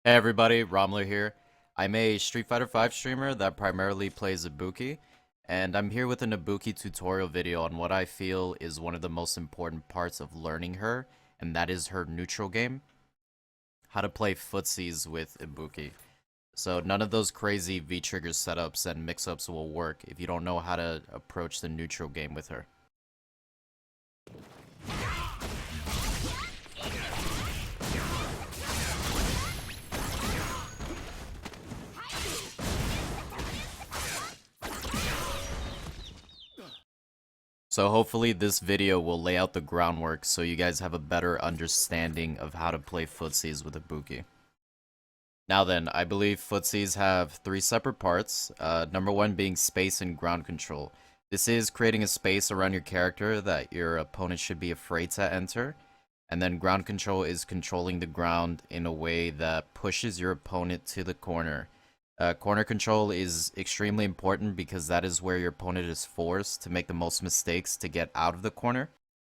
Hey everybody, Romler here. I'm a Street Fighter V streamer that primarily plays Ibuki, and I'm here with an Ibuki tutorial video on what I feel is one of the most important parts of learning her, and that is her neutral game. How to play footsies with Ibuki. So none of those crazy V-trigger setups and mix-ups will work if you don't know how to approach the neutral game with her. So hopefully this video will lay out the groundwork so you guys have a better understanding of how to play footsies with Ibuki. Now then, I believe footsies have three separate parts, number one being space and ground control. This is creating a space around your character that your opponent should be afraid to enter, and then ground control is controlling the ground in a way that pushes your opponent to the corner. Corner control is extremely important because that is where your opponent is forced to make the most mistakes to get out of the corner.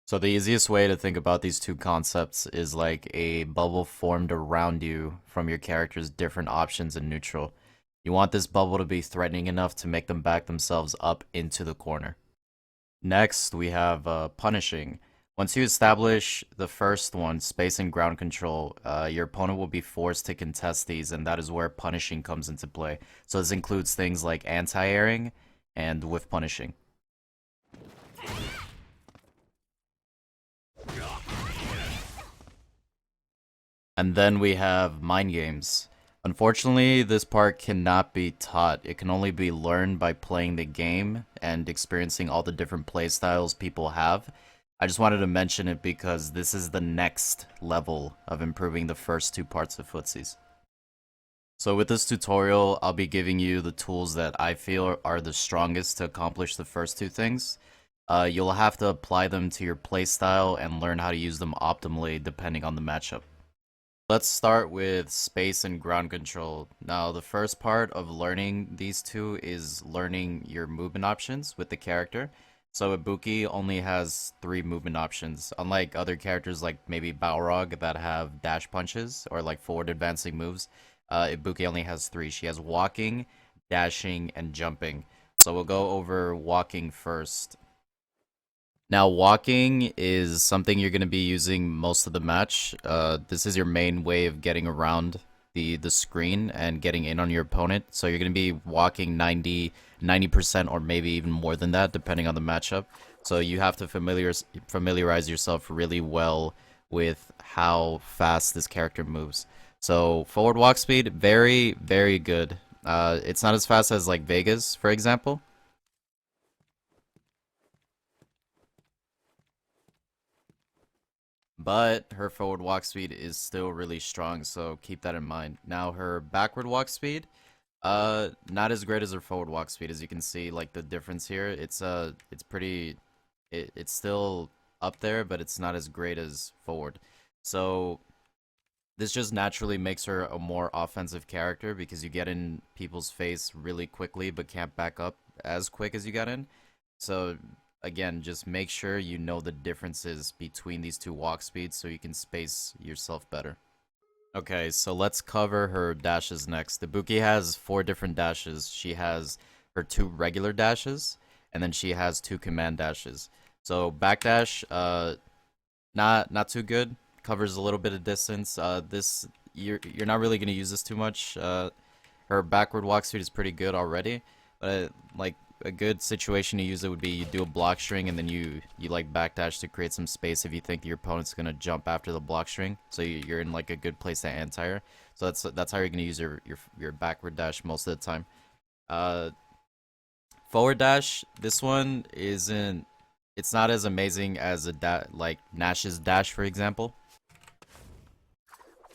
So the easiest way to think about these two concepts is like a bubble formed around you from your character's different options in neutral. You want this bubble to be threatening enough to make them back themselves up into the corner. Next, we have punishing. Once you establish the first one, space and ground control, your opponent will be forced to contest these, and that is where punishing comes into play. So this includes things like anti-airing and whiff punishing. And then we have mind games. Unfortunately, this part cannot be taught. It can only be learned by playing the game and experiencing all the different playstyles people have. I just wanted to mention it because this is the next level of improving the first two parts of footsies. So with this tutorial, I'll be giving you the tools that I feel are the strongest to accomplish the first two things. You'll have to apply them to your playstyle and learn how to use them optimally depending on the matchup. Let's start with space and ground control. Now, the first part of learning these two is learning your movement options with the character. So Ibuki only has 3 movement options, unlike other characters like maybe Balrog that have dash punches or like forward advancing moves. Ibuki only has 3. She has walking, dashing, and jumping. So we'll go over walking first. Now, walking is something you're going to be using most of the match. This is your main way of getting around the screen and getting in on your opponent. So you're going to be walking 90% or maybe even more than that, depending on the matchup. So you have to familiarize yourself really well with how fast this character moves. So forward walk speed, very, very good. It's not as fast as like Vega's, for example. But her forward walk speed is still really strong, so keep that in mind. Now her backward walk speed, not as great as her forward walk speed. As you can see, like the difference here, it's pretty, it's still up there, but it's not as great as forward. So this just naturally makes her a more offensive character because you get in people's face really quickly, but can't back up as quick as you got in. So again, just make sure you know the differences between these two walk speeds so you can space yourself better. Okay, so let's cover her dashes next. Ibuki has 4 different dashes. She has her 2 regular dashes, and then she has 2 command dashes. So backdash, not too good. Covers a little bit of distance. This you're not really gonna use this too much. Her backward walk speed is pretty good already, but like a good situation to use it would be you do a block string and then you like backdash to create some space if you think your opponent's gonna jump after the block string, so you're in like a good place to anti-air. So that's how you're gonna use your backward dash most of the time. Forward dash, this one isn't, it's not as amazing as like Nash's dash, for example.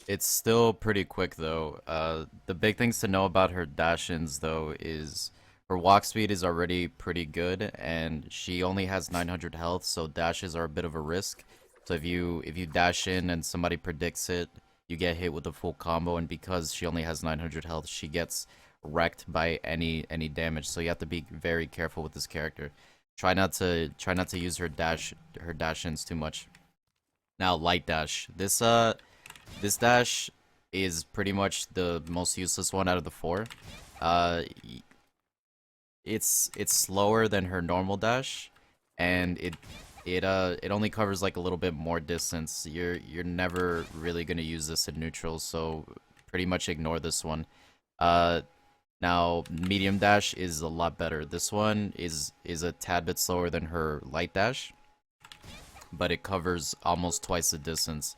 It's still pretty quick though. The big things to know about her dash-ins though is her walk speed is already pretty good, and she only has 900 health, so dashes are a bit of a risk. So if you dash in and somebody predicts it, you get hit with a full combo, and because she only has 900 health, she gets wrecked by any damage. So you have to be very careful with this character. Try not to use her dash-ins too much. Now light dash. This dash is pretty much the most useless one out of the four. Uh, it's slower than her normal dash, and it only covers like a little bit more distance. You're never really gonna use this in neutral, so pretty much ignore this one. Uh, Now medium dash is a lot better. This one is a tad bit slower than her light dash, but it covers almost twice the distance.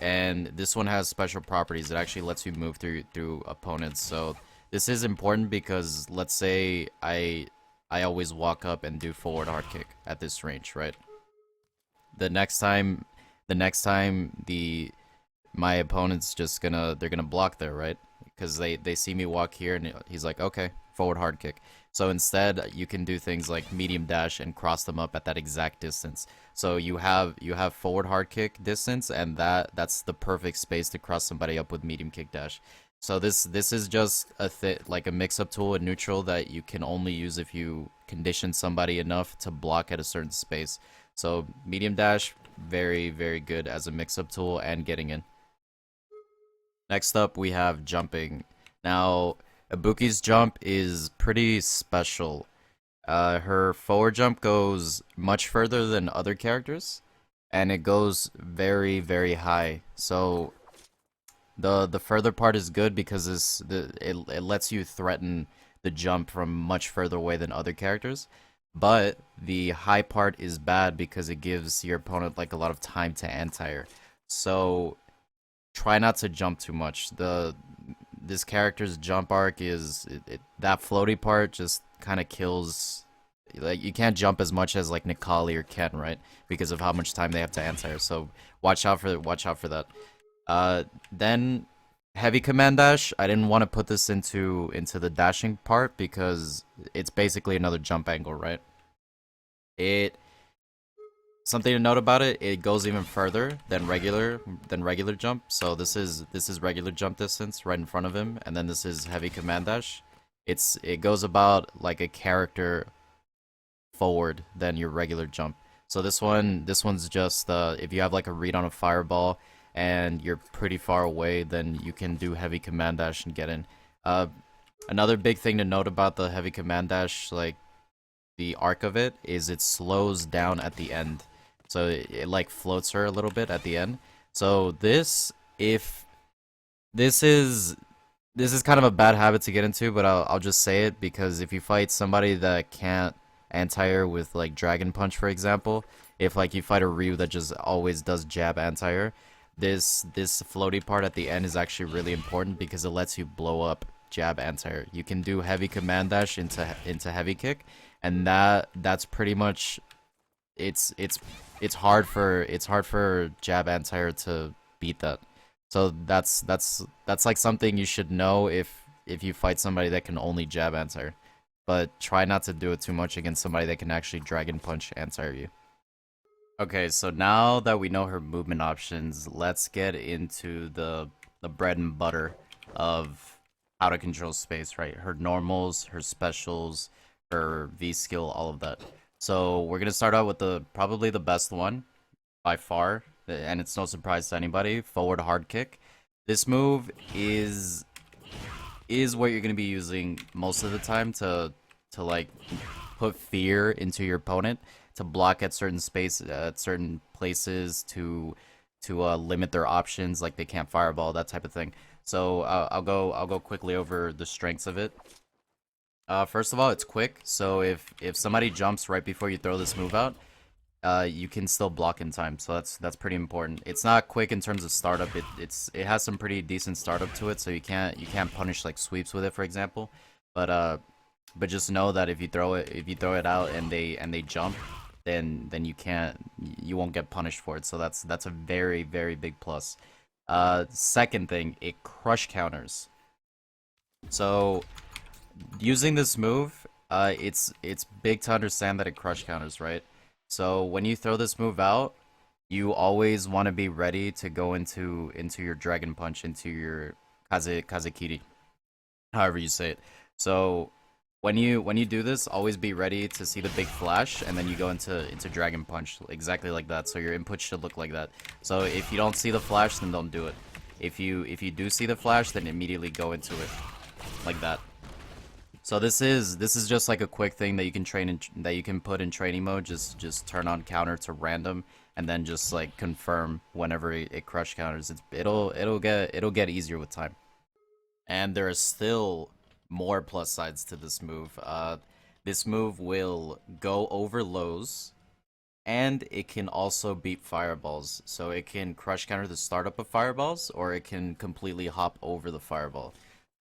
And this one has special properties. It actually lets you move through opponents. So this is important because let's say I always walk up and do forward hard kick at this range, right? The next time my opponent's just they're gonna block there, right? Because they see me walk here and he's like, okay, forward hard kick. So instead, you can do things like medium dash and cross them up at that exact distance. So you have forward hard kick distance, and that's the perfect space to cross somebody up with medium kick dash. So this is just like a mix-up tool in neutral that you can only use if you condition somebody enough to block at a certain space. So medium dash, very, very good as a mix-up tool and getting in. Next up, we have jumping. Now, Ibuki's jump is pretty special. Her forward jump goes much further than other characters, and it goes very, very high. So the further part is good because it lets you threaten the jump from much further away than other characters. But the high part is bad because it gives your opponent like a lot of time to anti-air. So try not to jump too much. This character's jump arc is that floaty part just kind of kills. Like you can't jump as much as like Nikali or Ken, right? Because of how much time they have to anti-air. So watch out for that. Then heavy command dash. I didn't want to put this into the dashing part because it's basically another jump angle, right? Something to note about it, it goes even further than regular jump. So this is regular jump distance right in front of him, and then this is heavy command dash. It goes about like a character forward than your regular jump. So this one's just if you have like a read on a fireball and you're pretty far away, then you can do heavy command dash and get in. Another big thing to note about the heavy command dash, like the arc of it, is it slows down at the end. So it like floats her a little bit at the end. So this is kind of a bad habit to get into, but I'll just say it because if you fight somebody that can't anti-air with like Dragon Punch, for example, if like you fight a Ryu that just always does jab anti-air, this floaty part at the end is actually really important because it lets you blow up jab anti-air. You can do heavy command dash into heavy kick, and that's pretty much it's hard for jab anti-air to beat that. So that's like something you should know if you fight somebody that can only jab anti-air. But try not to do it too much against somebody that can actually Dragon Punch anti-air you. Okay, so now that we know her movement options, let's get into the bread and butter of how to control space, right? Her normals, her specials, her V skill, all of that. So we're gonna start out with probably the best one by far, and it's no surprise to anybody, forward hard kick. This move is what you're gonna be using most of the time to like put fear into your opponent, to block at certain places, to limit their options, like they can't fireball, that type of thing. So I'll go quickly over the strengths of it. First of all, it's quick, so if somebody jumps right before you throw this move out, you can still block in time, so that's pretty important. It's not quick in terms of startup. It has some pretty decent startup to it, so you can't punish like sweeps with it, for example. But just know that if you throw it out and they jump, then you won't get punished for it. So that's a very, very big plus. Second thing, it crush counters. So using this move, it's big to understand that it crush counters, right? So when you throw this move out, you always want to be ready to go into your Dragon Punch, into your Kazekiri, however you say it. So when you do this, always be ready to see the big flash, and then you go into Dragon Punch, exactly like that. So your input should look like that. So if you don't see the flash, then don't do it. If you do see the flash, then immediately go into it like that. So this is just like a quick thing that you can train in, that you can put in training mode. Just turn on counter to random, and then just like confirm whenever it crush counters. It'll get easier with time. And there are still more plus sides to this move. This move will go over lows, and it can also beat fireballs. So it can crush counter the startup of fireballs, or it can completely hop over the fireball.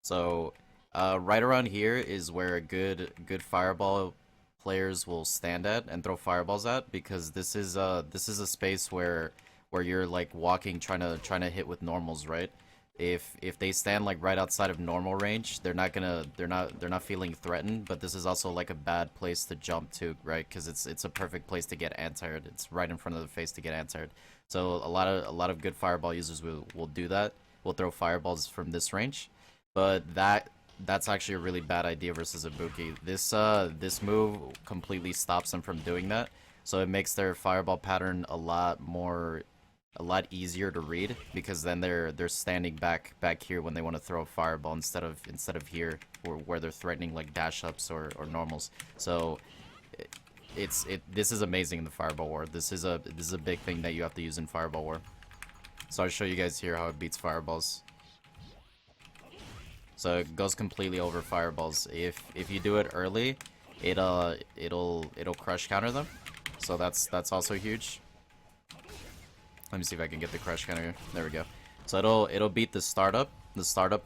So right around here is where good fireball players will stand at and throw fireballs at, because this is a space where you're like walking trying to hit with normals, right? If they stand like right outside of normal range, they're not feeling threatened. But this is also like a bad place to jump to, right? Because it's a perfect place to get anti-aired. It's right in front of the face to get anti-aired. So a lot of good fireball users will do that. Will throw fireballs from this range, but that's actually a really bad idea versus Ibuki. This move completely stops them from doing that. So it makes their fireball pattern a lot easier to read, because then they're standing back here when they want to throw a fireball instead of here where they're threatening like dash ups or normals. So this is amazing in the fireball war. This is a big thing that you have to use in fireball war. So I'll show you guys here how it beats fireballs. So it goes completely over fireballs. If you do it early, it'll crush counter them. So that's also huge. Let me see if I can get the crush counter. There we go. So it'll beat the startup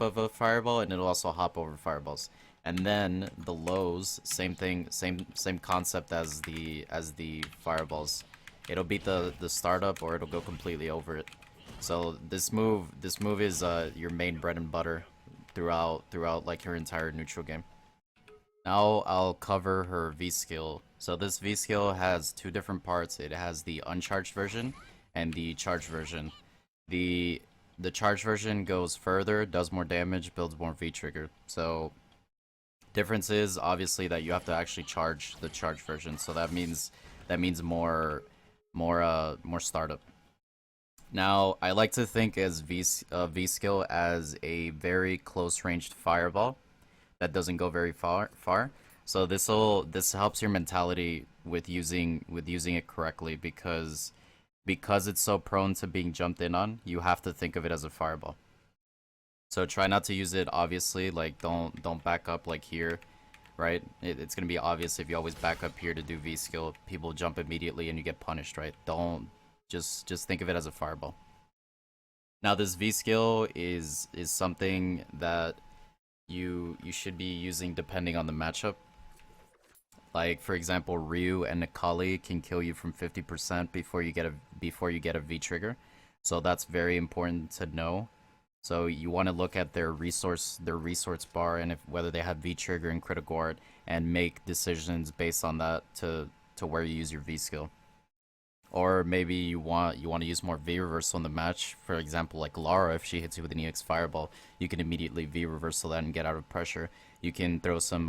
of a fireball, and it'll also hop over fireballs. And then the lows, same thing, same concept as the fireballs. It'll beat the startup, or it'll go completely over it. So this move is your main bread and butter throughout like your entire neutral game. Now I'll cover her V skill. So this V skill has two different parts. It has the uncharged version and the charged version. The charged version goes further, does more damage, builds more V trigger. So difference is obviously that you have to actually charge the charged version. So that means more startup. Now I like to think as V skill as a very close ranged fireball that doesn't go very far. So this helps your mentality with using it correctly, because it's so prone to being jumped in on. You have to think of it as a fireball. So try not to use it obviously, like don't back up like here, right? It's gonna be obvious if you always back up here to do V skill. People jump immediately and you get punished, right? Don't just think of it as a fireball. Now this V skill is something that you should be using depending on the matchup. Like for example, Ryu and Nikali can kill you from 50% before you get a V trigger. So that's very important to know. So you want to look at their resource bar, and whether they have V trigger and critical art, and make decisions based on that to where you use your V skill. Or maybe you want to use more V reversal in the match. For example, like Lara, if she hits you with an EX fireball, you can immediately V reversal that and get out of pressure. You can throw some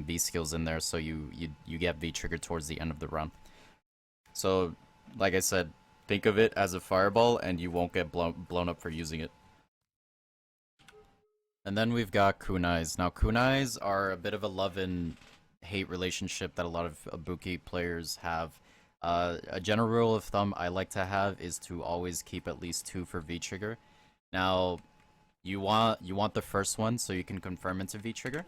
V skills in there, so you get V trigger towards the end of the round. So, like I said, think of it as a fireball, and you won't get blown up for using it. And then we've got Kunais. Now Kunais are a bit of a love and hate relationship that a lot of Ibuki players have. A general rule of thumb I like to have is to always keep at least 2 for V trigger. Now, you want the first one so you can confirm into V trigger.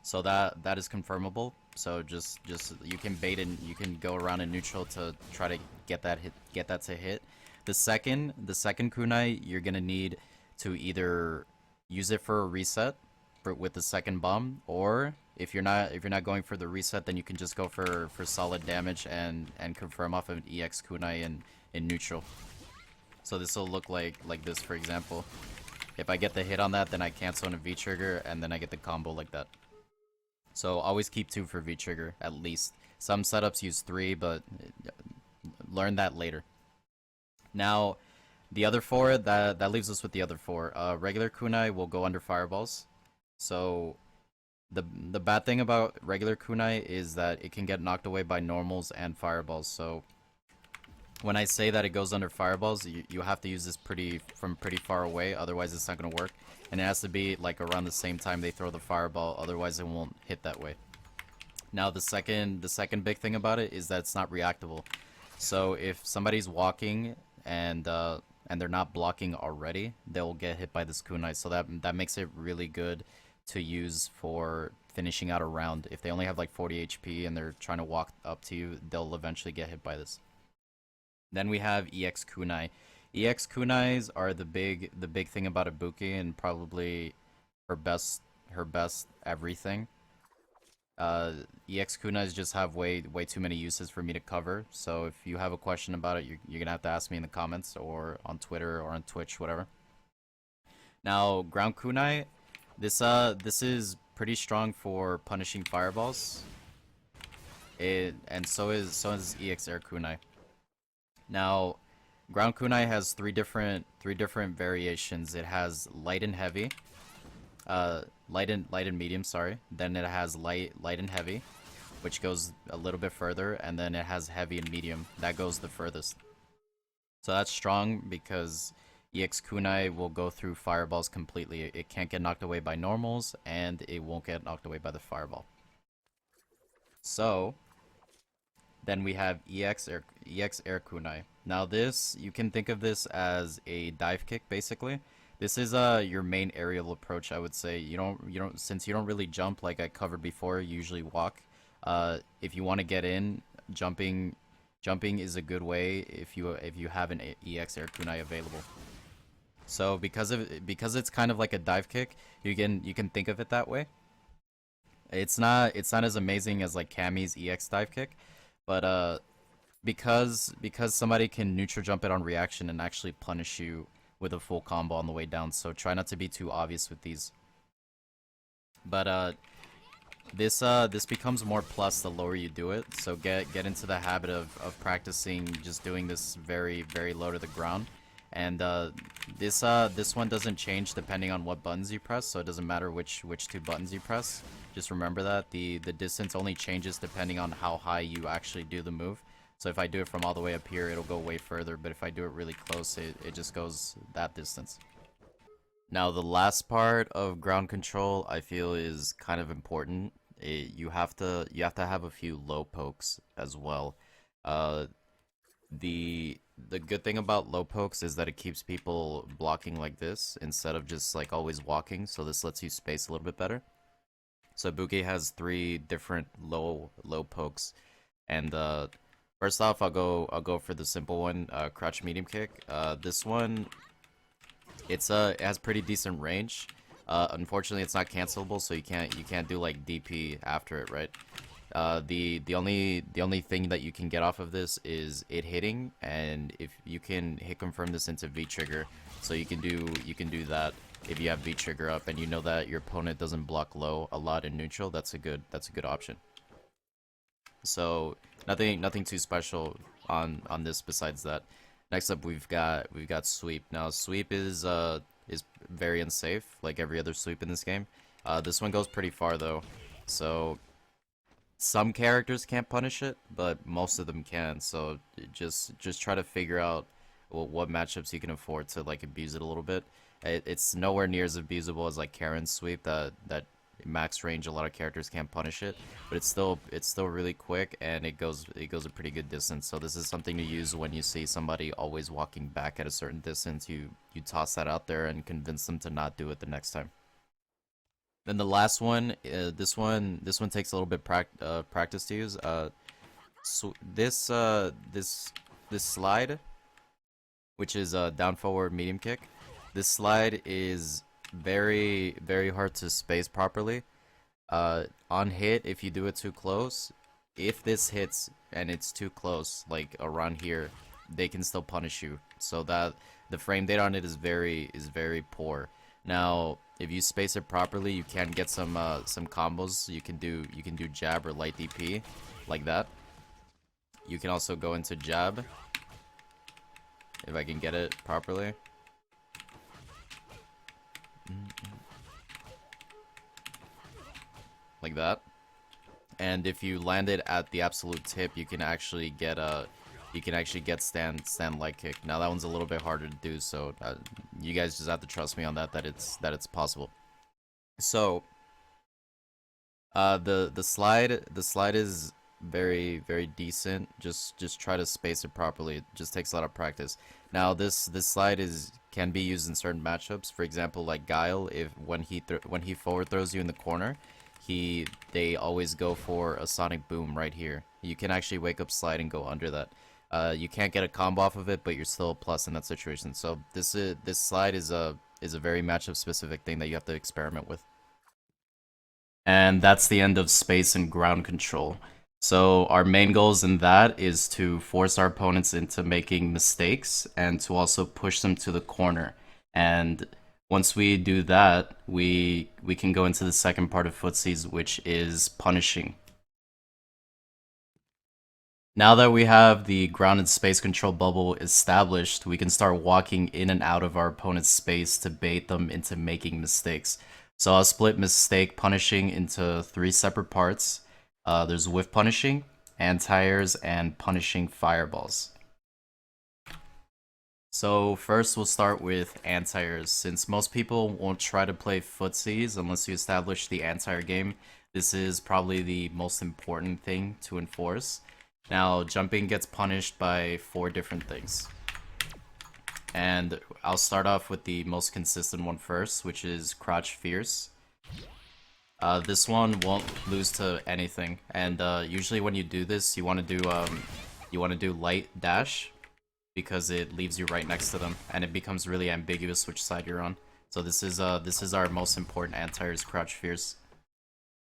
So that is confirmable. So just you can bait and you can go around in neutral to try to get that to hit. The second kunai, you're gonna need to either use it for a reset with the second bomb, or if you're not going for the reset, then you can just go for solid damage and confirm off of an EX kunai in neutral. So this will look like this, for example. If I get the hit on that, then I cancel on a V trigger, and then I get the combo like that. So always keep 2 for V trigger at least. Some setups use 3, but learn that later. Now, the other 4, that leaves us with the other 4. Regular kunai will go under fireballs. So the bad thing about regular kunai is that it can get knocked away by normals and fireballs. So When I say that it goes under fireballs, you have to use this from pretty far away, otherwise it's not gonna work. And it has to be like around the same time they throw the fireball, otherwise it won't hit that way. Now the second big thing about it is that it's not reactable. So if somebody's walking and they're not blocking already, they'll get hit by this kunai. So that makes it really good to use for finishing out a round. If they only have like 40 HP and they're trying to walk up to you, they'll eventually get hit by this. Then we have EX Kunai. EX Kunais are the big thing about Ibuki, and probably her best everything. EX Kunais just have way too many uses for me to cover. So if you have a question about it, you're gonna have to ask me in the comments or on Twitter or on Twitch, whatever. Now ground kunai, this is pretty strong for punishing fireballs. And so is EX air kunai. Now, ground kunai has three different variations. It has light and heavy, light and medium. Sorry. Then it has light and heavy, which goes a little bit further, and then it has heavy and medium. That goes the furthest. So that's strong because EX kunai will go through fireballs completely. It can't get knocked away by normals, and it won't get knocked away by the fireball. So then we have EX Air Kunai. Now this, you can think of this as a dive kick basically. This is your main aerial approach, I would say. Since you don't really jump like I covered before, you usually walk. If you want to get in, jumping is a good way if you have an EX Air Kunai available. So because it's kind of like a dive kick, you can think of it that way. It's not as amazing as like Cammy's EX dive kick, but because somebody can neutral jump it on reaction and actually punish you with a full combo on the way down. So try not to be too obvious with these. But this becomes more plus the lower you do it. So get into the habit of practicing just doing this very low to the ground. And this one doesn't change depending on what buttons you press, so it doesn't matter which two buttons you press. Just remember that the distance only changes depending on how high you actually do the move. So if I do it from all the way up here, it'll go way further, but if I do it really close, it just goes that distance. Now the last part of ground control I feel is kind of important. You have to have a few low pokes as well. The good thing about low pokes is that it keeps people blocking like this instead of just like always walking, so this lets you space a little bit better. So Ibuki has 3 different low pokes, and first off I'll go for the simple one, crouch medium kick. This one, it has pretty decent range. Unfortunately it's not cancelable, so you can't do like DP after it, right? The only thing that you can get off of this is it hitting, and if you can hit confirm this into V trigger, so you can do that if you have V trigger up and you know that your opponent doesn't block low a lot in neutral. That's a good option. So nothing too special on this besides that. Next up we've got sweep. Now sweep is very unsafe, like every other sweep in this game. This one goes pretty far though, so some characters can't punish it, but most of them can. So just try to figure out what matchups you can afford to like abuse it a little bit. It's nowhere near as abusable as like Karen's sweep that max range. A lot of characters can't punish it, but it's still really quick, and it goes a pretty good distance. So this is something to use when you see somebody always walking back at a certain distance. You toss that out there and convince them to not do it the next time. Then the last one, this one takes a little bit practice to use. So this slide, which is a down forward medium kick. This slide is very hard to space properly. On hit, if you do it too close, if this hits and it's too close, like around here, they can still punish you. So that the frame data on it is very poor. Now, if you space it properly, you can get some combos. You can do jab or light DP like that. You can also go into jab if I can get it properly. Like that. And if you land it at the absolute tip, you can actually get you can actually get stand light kick. Now that one's a little bit harder to do, so you guys just have to trust me on that it's possible. So the slide is very decent. Just try to space it properly. It just takes a lot of practice. Now this slide can be used in certain matchups. For example, like Guile, if when he forward throws you in the corner, they always go for a sonic boom right here. You can actually wake up slide and go under that. You can't get a combo off of it, but you're still a plus in that situation. So this slide is a very matchup specific thing that you have to experiment with. And that's the end of space and ground control. So our main goals in that is to force our opponents into making mistakes and to also push them to the corner. And once we do that, we can go into the second part of Footsies, which is punishing. Now that we have the grounded space control bubble established, we can start walking in and out of our opponent's space to bait them into making mistakes. So I'll split mistake punishing into 3 separate parts. There's whiff punishing, anti-airs, and punishing fireballs. So first we'll start with anti-airs. Since most people won't try to play Footsies unless you establish the anti-air game, this is probably the most important thing to enforce. Now, jumping gets punished by 4 different things. And I'll start off with the most consistent one first, which is crouch fierce. This one won't lose to anything, and usually when you do this, you want to do light dash, because it leaves you right next to them, and it becomes really ambiguous which side you're on. So this is our most important anti-airs, crouch fierce.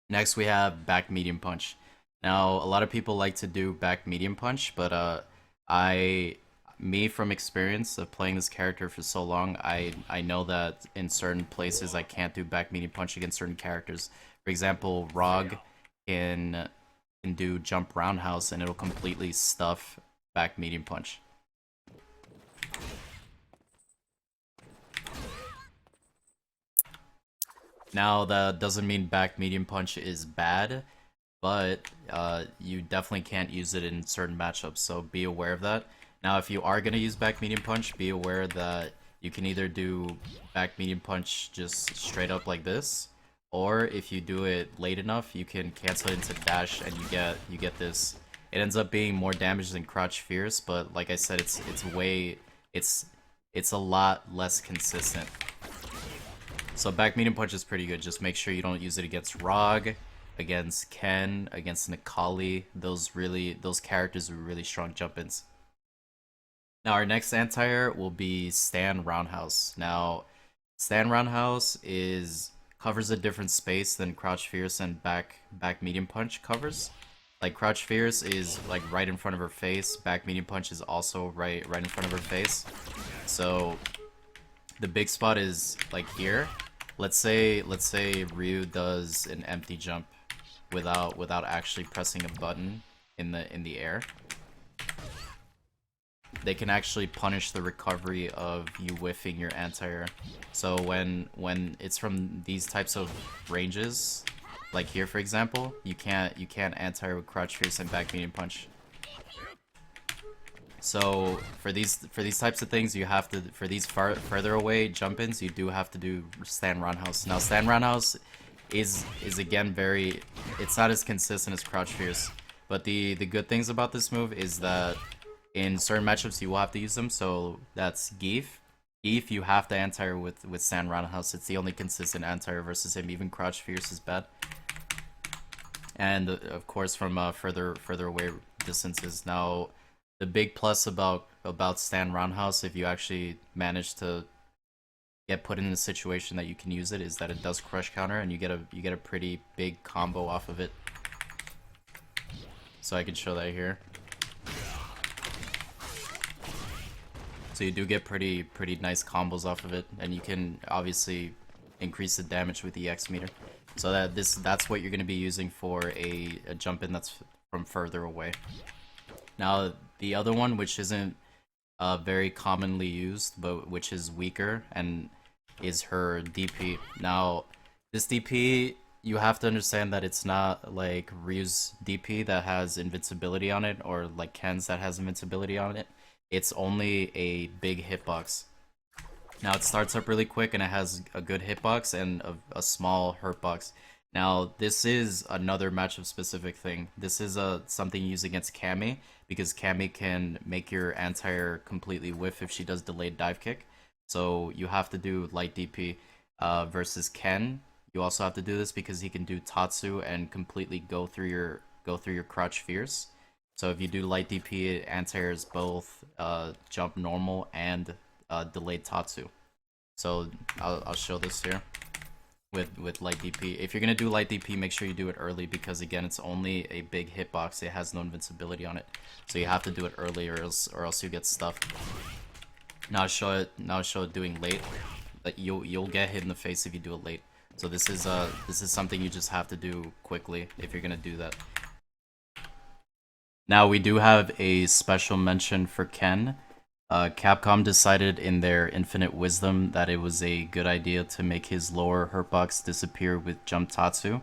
Next we have back medium punch. Now a lot of people like to do back medium punch, but me from experience of playing this character for so long, I know that in certain places I can't do back medium punch against certain characters. For example, Rog can do jump roundhouse and it'll completely stuff back medium punch. Now that doesn't mean back medium punch is bad, but you definitely can't use it in certain matchups, so be aware of that. Now, if you are going to use back medium punch, be aware that you can either do back medium punch just straight up like this, or if you do it late enough, you can cancel it into dash and you get this. It ends up being more damage than crouch fierce, but like I said, it's a lot less consistent. So back medium punch is pretty good. Just make sure you don't use it against Rog, against Ken, against Nikali. Those characters with really strong jump-ins. Now our next anti-air will be stand roundhouse. Now stand roundhouse covers a different space than crouch fierce and back medium punch covers. Like crouch fierce is like right in front of her face. Back medium punch is also right in front of her face. So the big spot is like here. Let's say Ryu does an empty jump without actually pressing a button in the air. They can actually punish the recovery of you whiffing your anti-air. So when it's from these types of ranges, like here for example, you can't anti-air with crouch fierce and back medium punch. So for these types of things, you have to, for these further away jump-ins, you do have to do stand roundhouse. Now stand roundhouse is again it's not as consistent as crouch fierce, but the good things about this move is that in certain matchups you will have to use them. So that's Geef. Geef you have to anti-air with stand roundhouse. It's the only consistent anti-air versus him. Even crouch fierce is bad. And of course from further away distances. Now the big plus about stand roundhouse, if you actually manage to get put in a situation that you can use it, is that it does crush counter and you get a pretty big combo off of it. So I can show that here. So you do get pretty nice combos off of it, and you can obviously increase the damage with the X meter. So that's what you're going to be using for a jump in that's from further away. Now the other one, which isn't very commonly used, but which is weaker, and is her DP. Now this DP you have to understand that it's not like Ryu's DP that has invincibility on it, or like Ken's that has invincibility on it. It's only a big hitbox. Now it starts up really quick and it has a good hitbox and a small hurt box. Now this is another matchup specific thing. This is something you use against Cammy because Cammy can make your anti-air completely whiff if she does delayed dive kick. So you have to do light DP versus Ken. You also have to do this because he can do Tatsu and completely go through your crotch fierce. So if you do light DP, anti-airs both jump normal and delayed Tatsu. So I'll show this here with light DP. If you're gonna do light DP, make sure you do it early because again, it's only a big hitbox. It has no invincibility on it, so you have to do it early, or else you get stuffed. Now I'll show it. Now I'll show it doing late. But you'll get hit in the face if you do it late. So this is something you just have to do quickly if you're gonna do that. Now we do have a special mention for Ken. Capcom decided in their infinite wisdom that it was a good idea to make his lower hurtbox disappear with Jump Tatsu.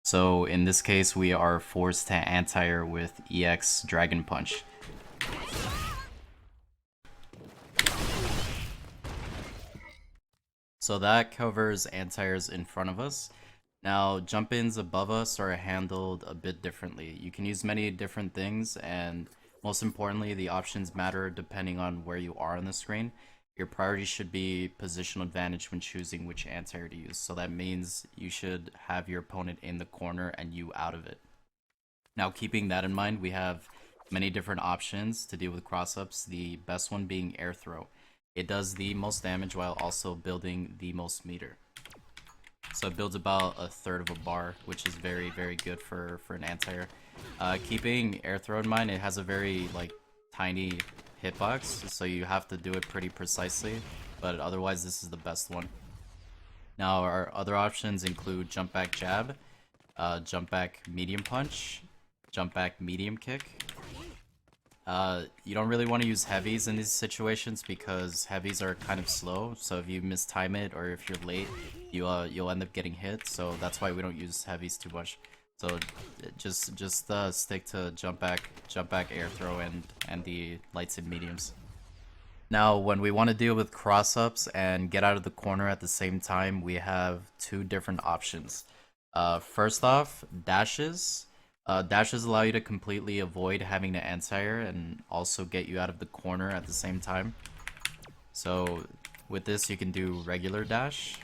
So in this case, we are forced to anti-air with EX Dragon Punch. So that covers anti-airs in front of us. Now, jump-ins above us are handled a bit differently. You can use many different things, and most importantly, the options matter depending on where you are on the screen. Your priority should be positional advantage when choosing which anti-air to use. So that means you should have your opponent in the corner and you out of it. Now, keeping that in mind, we have many different options to deal with cross-ups, the best one being air throw. It does the most damage while also building the most meter. So it builds about a third of a bar, which is very, very good for an anti-air. Keeping air throw in mind, it has a very like tiny hitbox, so you have to do it pretty precisely, but otherwise this is the best one. Now our other options include jump back jab, jump back medium punch, jump back medium kick. You don't really want to use heavies in these situations because heavies are kind of slow, so if you mistime it or if you're late, you'll end up getting hit, so that's why we don't use heavies too much. So just stick to jump back air throw and the lights and mediums. Now when we want to deal with cross-ups and get out of the corner at the same time, we have two different options. First off, dashes. Dashes allow you to completely avoid having to anti-air and also get you out of the corner at the same time. So with this you can do regular dash,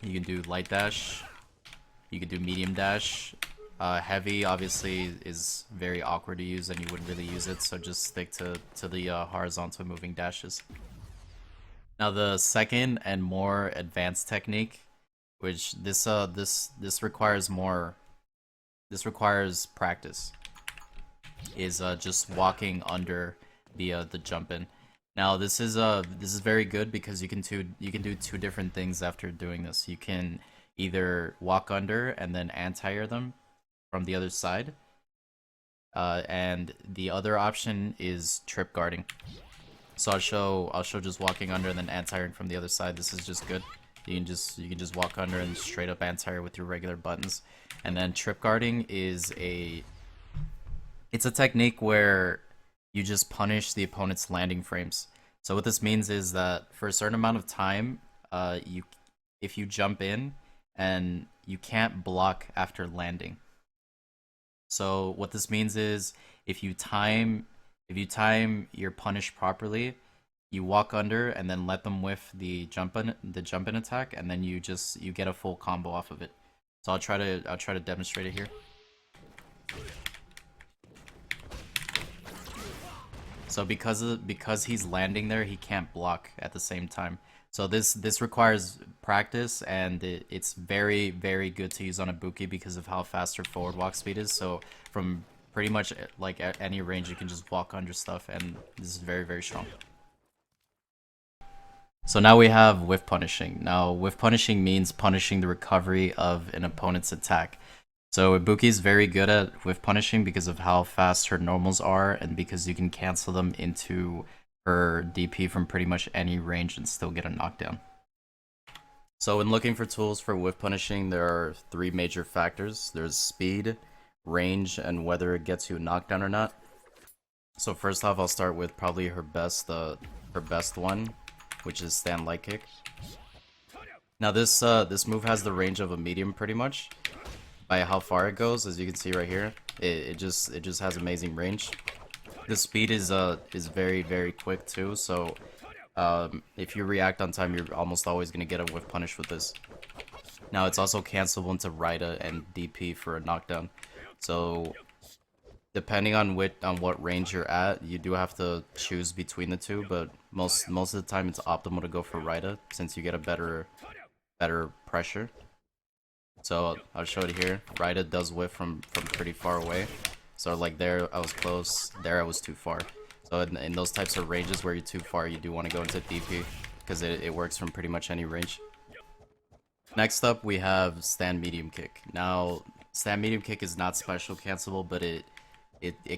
you can do light dash, you can do medium dash. Heavy obviously is very awkward to use and you wouldn't really use it, so just stick to the horizontal moving dashes. Now the second and more advanced technique, which this requires more. This requires practice, is just walking under the jump in. Now this is very good because you can do two different things after doing this. You can either walk under and then anti-air them from the other side, and the other option is trip guarding. So I'll show just walking under and then anti-airing from the other side. This is just good. You can just walk under and straight up anti-air with your regular buttons. And then trip guarding is it's a technique where you just punish the opponent's landing frames. So what this means is that for a certain amount of time, if you jump in and you can't block after landing. So what this means is if you time your punish properly, you walk under and then let them whiff the jump in attack, and then you get a full combo off of it. So I'll try to demonstrate it here. So because he's landing there, he can't block at the same time. So this requires practice, and it's very, very good to use on Ibuki because of how fast her forward walk speed is. So from pretty much like at any range, you can just walk under stuff, and this is very, very strong. So now we have whiff punishing. Now whiff punishing means punishing the recovery of an opponent's attack. So Ibuki is very good at whiff punishing because of how fast her normals are and because you can cancel them into her DP from pretty much any range and still get a knockdown. So when looking for tools for whiff punishing, there are three major factors. There's speed, range, and whether it gets you a knockdown or not. So first off, I'll start with probably her best one, which is stand light kick. Now this move has the range of a medium pretty much. By how far it goes, as you can see right here, it just has amazing range. The speed is very quick too, so if you react on time, you're almost always gonna get a whiff punish with this. Now it's also cancelable into Rida and DP for a knockdown. So depending on what range you're at, you do have to choose between the two, but most of the time it's optimal to go for Rida since you get a better pressure. So I'll show it here. Rida does whiff from pretty far away. So like there I was close, there I was too far. So in those types of ranges where you're too far, you do want to go into DP because it works from pretty much any range. Next up we have stand medium kick. Now stand medium kick is not special cancelable, but it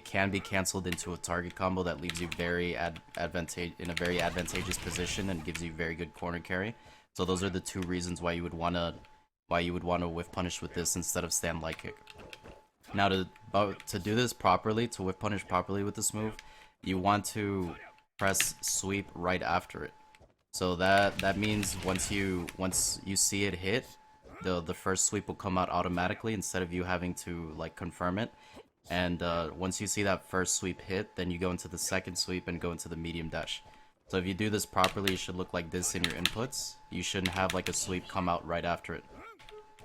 can be canceled into a target combo that leaves you in a very advantageous position and gives you very good corner carry. So those are the two reasons why you would wanna whiff punish with this instead of stand light kick. Now to do this properly, to whiff punish properly with this move, you want to press sweep right after it. So that means once you see it hit, the first sweep will come out automatically instead of you having to like confirm it. And once you see that first sweep hit, then you go into the second sweep and go into the medium dash. So if you do this properly, it should look like this in your inputs. You shouldn't have like a sweep come out right after it.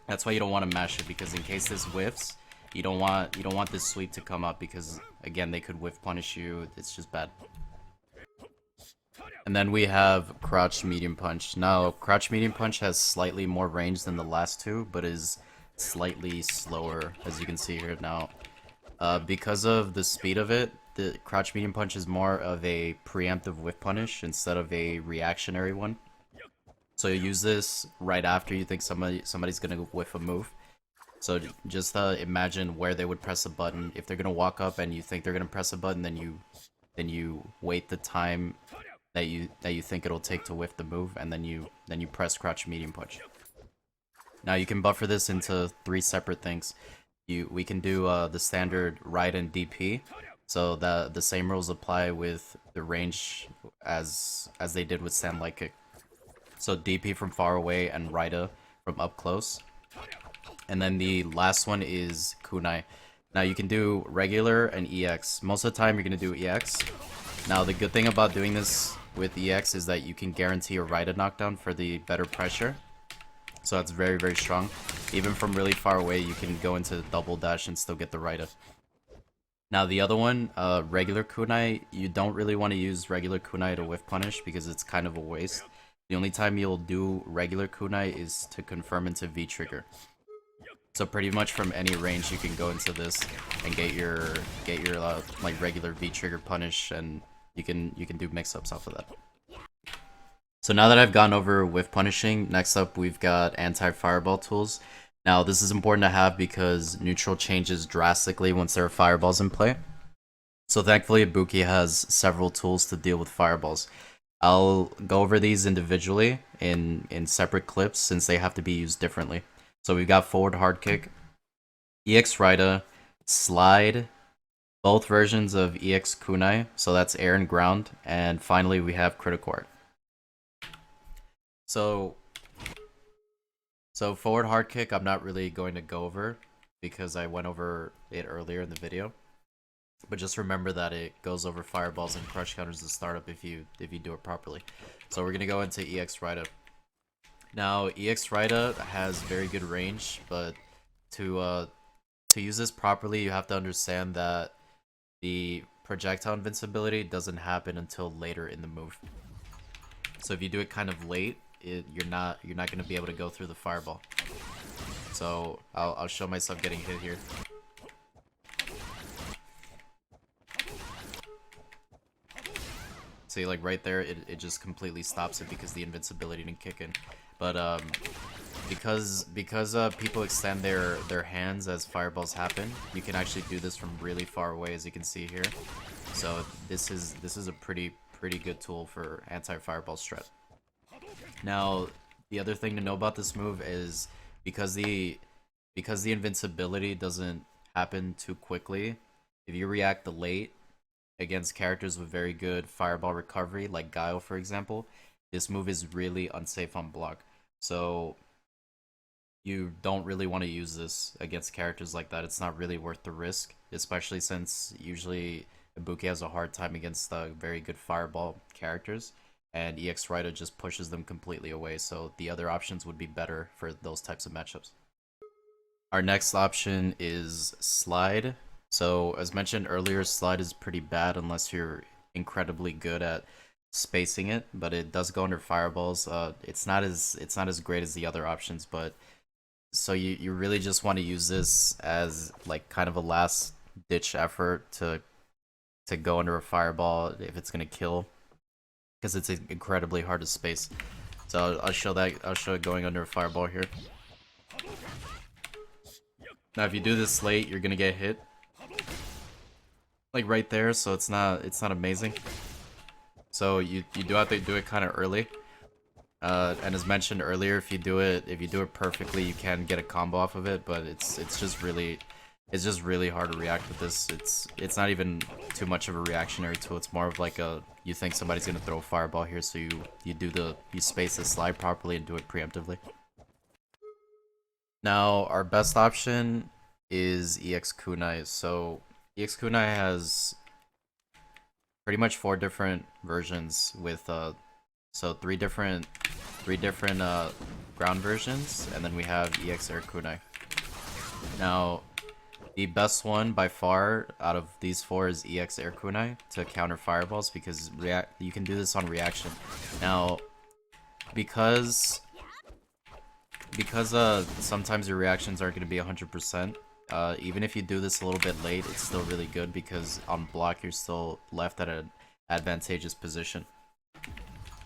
That's why you don't want to mash it, because in case this whiffs, you don't want this sweep to come up because again they could whiff punish you. It's just bad. And then we have crouch medium punch. Now crouch medium punch has slightly more range than the last two, but is slightly slower, as you can see here now. Because of the speed of it, the crouch medium punch is more of a preemptive whiff punish instead of a reactionary one. So you use this right after you think somebody's gonna whiff a move. So just imagine where they would press a button. If they're gonna walk up and you think they're gonna press a button, then you wait the time that you think it'll take to whiff the move, and then you press crouch medium punch. Now you can buffer this into three separate things. We can do the standard ride and DP, so that the same rules apply with the range as they did with stand light kick. So DP from far away and Rida from up close. And then the last one is Kunai. Now you can do regular and EX. Most of the time you're going to do EX. Now the good thing about doing this with EX is that you can guarantee a Rida knockdown for the better pressure. So that's very strong. Even from really far away, you can go into double dash and still get the Rida. Now the other one, regular Kunai, you don't really want to use regular Kunai to whiff punish because it's kind of a waste. The only time you'll do regular Kunai is to confirm into V trigger. So pretty much from any range you can go into this and get your like regular V trigger punish, and you can do mix ups off of that. So now that I've gone over whiff punishing, next up we've got anti-fireball tools. Now this is important to have because neutral changes drastically once there are fireballs in play. So thankfully Ibuki has several tools to deal with fireballs. I'll go over these individually in separate clips since they have to be used differently. So we've got forward hard kick, EX Rida, slide, both versions of EX Kunai, so that's air and ground, and finally we have critical art. So forward hard kick I'm not really going to go over because I went over it earlier in the video. But just remember that it goes over fireballs and crush counters to startup if you do it properly. So we're gonna go into EX Rida. Now EX Rida has very good range, but to use this properly you have to understand that the projectile invincibility doesn't happen until later in the move. So if you do it kind of late, you're not gonna be able to go through the fireball. So I'll show myself getting hit here. See, like right there, it just completely stops it because the invincibility didn't kick in. But because people extend their hands as fireballs happen, you can actually do this from really far away, as you can see here. So this is a pretty good tool for anti-fireball strat. Now The other thing to know about this move is because the because the invincibility doesn't happen too quickly, if you react late against characters with very good fireball recovery, like Guile for example, this move is really unsafe on block. So you don't really want to use this against characters like that. It's not really worth the risk, especially since usually Ibuki has a hard time against very good fireball characters, and EX Raida just pushes them completely away, so the other options would be better for those types of matchups. Our next option is Slide. So as mentioned earlier, Slide is pretty bad unless you're incredibly good at spacing it, but it does go under fireballs. It's not as great as the other options, but so you really just want to use this as like kind of a last ditch effort to go under a fireball if it's gonna kill, because it's incredibly hard to space. So I'll show it going under a fireball here. Now if you do this late, you're gonna get hit like right there, so it's not amazing. So you do have to do it kind of early. And as mentioned earlier, if you do it perfectly, you can get a combo off of it. But it's just really hard to react with this. It's not even too much of a reactionary tool. It's more of like you think somebody's gonna throw a fireball here, so you space the slide properly and do it preemptively. Now our best option is EX Kunai. So EX Kunai has pretty much 4 different versions with so three different ground versions, and then we have EX Air Kunai. Now, the best one by far out of these 4 is EX Air Kunai to counter fireballs, because you can do this on reaction. Now, because sometimes your reactions aren't going to be 100%, even if you do this a little bit late, it's still really good because on block you're still left at an advantageous position.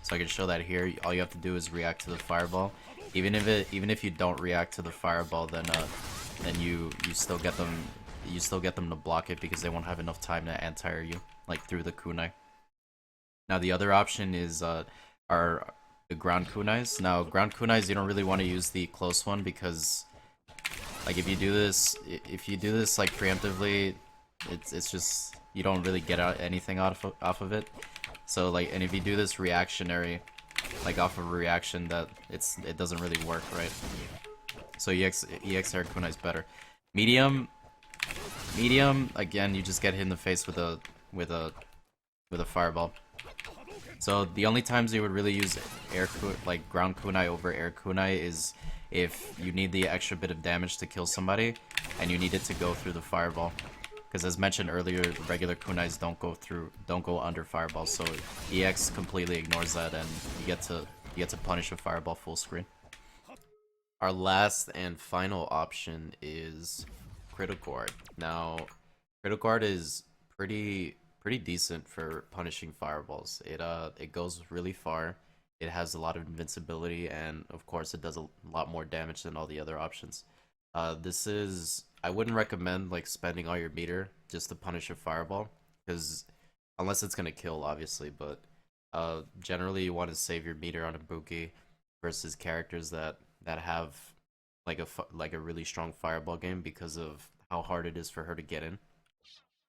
So I can show that here. All you have to do is react to the fireball. Even if you don't react to the fireball, then you still get them to block it because they won't have enough time to anti-air you like through the kunai. Now the other option is the ground kunais. Now ground kunais, you don't really want to use the close one because like if you do this like preemptively, it's just you don't really get anything off of it. So like, and if you do this reactionary, like off of a reaction, that it doesn't really work, right? So EX Air Kunai is better. Medium again, you just get hit in the face with a fireball. So the only times you would really use like ground kunai over air kunai is if you need the extra bit of damage to kill somebody and you need it to go through the fireball. Because as mentioned earlier, regular kunais don't go under fireballs, so EX completely ignores that, and you get to punish a fireball full screen. Our last and final option is Critical Art. Now, Critical Art is pretty decent for punishing fireballs. It goes really far. It has a lot of invincibility, and of course, it does a lot more damage than all the other options. I wouldn't recommend like spending all your meter just to punish a fireball, because unless it's gonna kill, obviously. But generally, you want to save your meter on Ibuki versus characters that have like a really strong fireball game because of how hard it is for her to get in,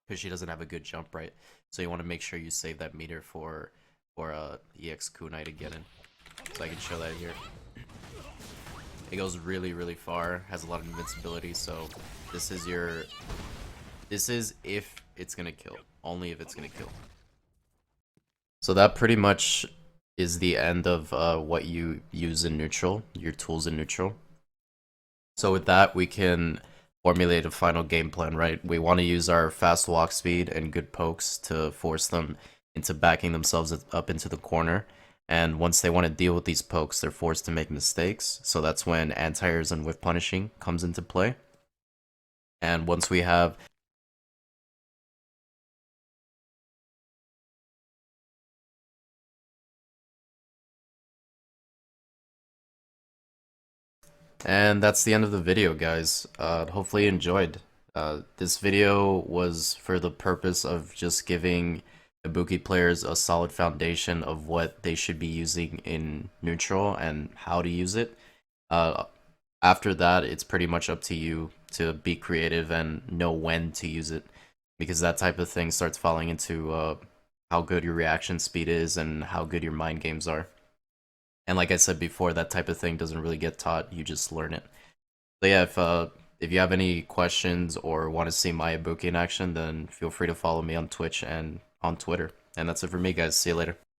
because she doesn't have a good jump, right? So you want to make sure you save that meter for EX Kunai to get in. So I can show that here. It goes really far, has a lot of invincibility, so this is if it's gonna kill. Only if it's gonna kill. So that pretty much is the end of what you use in neutral, your tools in neutral. So with that, we can formulate a final game plan, right? We want to use our fast walk speed and good pokes to force them into backing themselves up into the corner. And once they want to deal with these pokes, they're forced to make mistakes. So that's when anti-airs and whiff punishing comes into play. And once we have And that's the end of the video, guys. Hopefully you enjoyed. This video was for the purpose of just giving Ibuki players a solid foundation of what they should be using in neutral and how to use it. Uh, After that, it's pretty much up to you to be creative and know when to use it, because that type of thing starts falling into how good your reaction speed is and how good your mind games are. And like I said before, that type of thing doesn't really get taught; you just learn it. So yeah, if you have any questions or want to see my Ibuki in action, then feel free to follow me on Twitch and on Twitter. And that's it for me, guys. See you later.